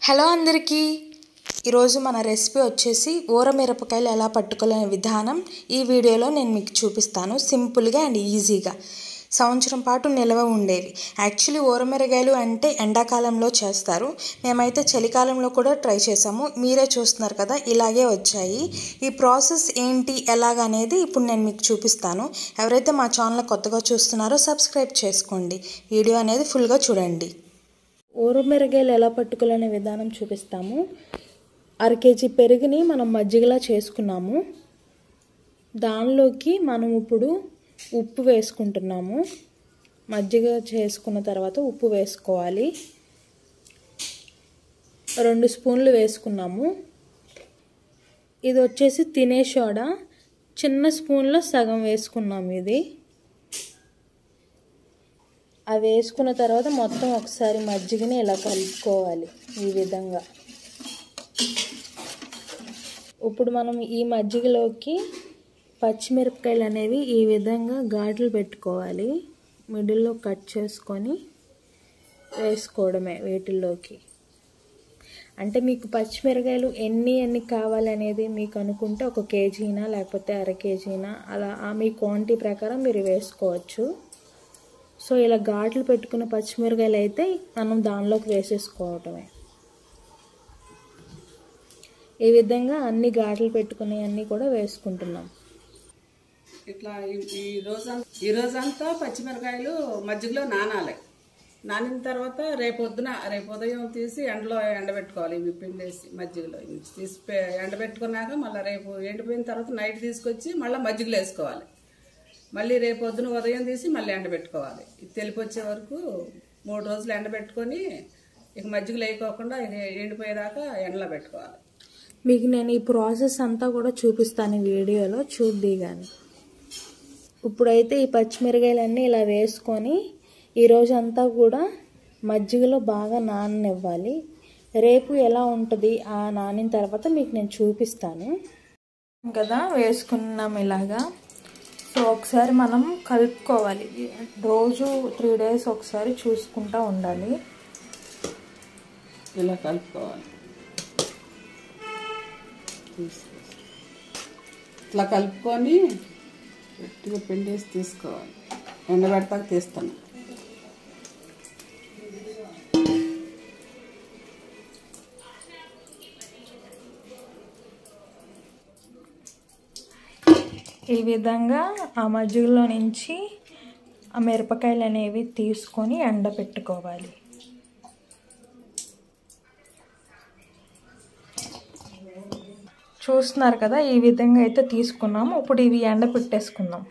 Hello అందరికీ ఈరోజు మన రెసిపీ వచ్చేసి ఊరమిరపకాయలు ఎలా పట్టుకోలే విధానం ఈ వీడియోలో నేను మీకు చూపిస్తాను. సింపుల్గా అండ్ ఈజీగా సంవత్సరం పాటు నిల్వ ఉండేవి. యాక్చువల్లీ ఊరమిరపకాయలు అంటే ఎండాకాలంలో చేస్తారు. మేమైతే చలికాలంలో కూడా ట్రై చేసాము. మీరే చూస్తున్నారు కదా, ఇలాగే వచ్చాయి. ఈ ప్రాసెస్ ఏంటి ఎలాగనేది ఇప్పుడు నేను మీకు చూపిస్తాను. ఎవరైతే మా ఛానల్ కొత్తగా చూస్తున్నారో సబ్స్క్రైబ్ చేసుకోండి. వీడియో అనేది ఫుల్గా చూడండి. ఊరమిరపకాయలు ఎలా పట్టుకోవాలనే విధానం చూపిస్తాము. 1/2 కేజీ పెరుగుని మనం మజ్జిగలా చేసుకున్నాము. దానిలోకి మనం ఇప్పుడు ఉప్పు వేసుకుంటున్నాము. మజ్జిగ చేసుకున్న తర్వాత ఉప్పు వేసుకోవాలి. 2 స్పూన్లు వేసుకున్నాము. ఇది వచ్చేసి తినే సోడా, చిన్న స్పూన్లో సగం వేసుకున్నాము. ఇది అవి వేసుకున్న తర్వాత మొత్తం ఒకసారి మజ్జిగని ఇలా కలుపుకోవాలి ఈ విధంగా. ఇప్పుడు మనం ఈ మజ్జిగలోకి పచ్చిమిరపకాయలు అనేవి ఈ విధంగా ఘాట్లు పెట్టుకోవాలి. మిడిల్లో కట్ చేసుకొని వేసుకోవడమే వీటిల్లోకి. అంటే మీకు పచ్చిమిరపకాయలు ఎన్ని కావాలనేది మీకు అనుకుంటే 1 కేజీనా లేకపోతే 1/2 కేజీనా అలా మీ క్వాంటిటీ ప్రకారం మీరు వేసుకోవచ్చు. సో ఇలా ఘాట్లు పెట్టుకున్న పచ్చిమిరపకాయలు అయితే మనం దానిలోకి వేసేసుకోవటమే. ఈ విధంగా అన్ని ఘాట్లు పెట్టుకునే అన్నీ కూడా వేసుకుంటున్నాం. ఇట్లా ఈ రోజంతా పచ్చిమిరపకాయలు మజ్జిగలో నానాలి. నానిన తర్వాత రేపు ఉదయం తీసి ఎండబెట్టుకోవాలి. ఇవి పిండేసి మజ్జిగలో తీసి ఎండబెట్టుకున్నాక మళ్ళీ రేపు ఎండిపోయిన తర్వాత నైట్ తీసుకొచ్చి మళ్ళీ మజ్జిగలో వేసుకోవాలి. మళ్ళీ రేపు ఉదయం తీసి మళ్ళీ ఎండబెట్టుకోవాలి. ఇది తెలిపొచ్చే వరకు 3 రోజులు ఎండబెట్టుకొని ఇక మజ్జిగలు వేయకోకుండా ఎండిపోయేదాకా ఎండలో పెట్టుకోవాలి. మీకు నేను ఈ ప్రాసెస్ అంతా కూడా చూపిస్తాను వీడియోలో, చూద్ది కానీ. ఇప్పుడైతే ఈ పచ్చిమిరపకాయలన్నీ ఇలా వేసుకొని ఈరోజంతా కూడా మజ్జిగలో బాగా నాననివ్వాలి. రేపు ఎలా ఉంటుంది ఆ నానిన తర్వాత మీకు నేను చూపిస్తాను కదా. వేసుకున్నాం ఇలాగా. సో ఒకసారి మనం కలుపుకోవాలి. రోజు 3 డేస్ ఒకసారి చూసుకుంటూ ఉండాలి. ఇలా కలుపుకోవాలి. ఇట్లా కలుపుకొని గట్టిగా పిండేసి తీసుకోవాలి. ఎండబెడతాక తీస్తాను. ఈ విధంగా ఆ మజ్జిగలో నుంచి ఆ మిరపకాయలు అనేవి తీసుకొని ఎండబెట్టుకోవాలి. చూస్తున్నారు కదా, ఈ విధంగా అయితే తీసుకున్నాము. ఇప్పుడు ఇవి ఎండబెట్టేసుకుందాం.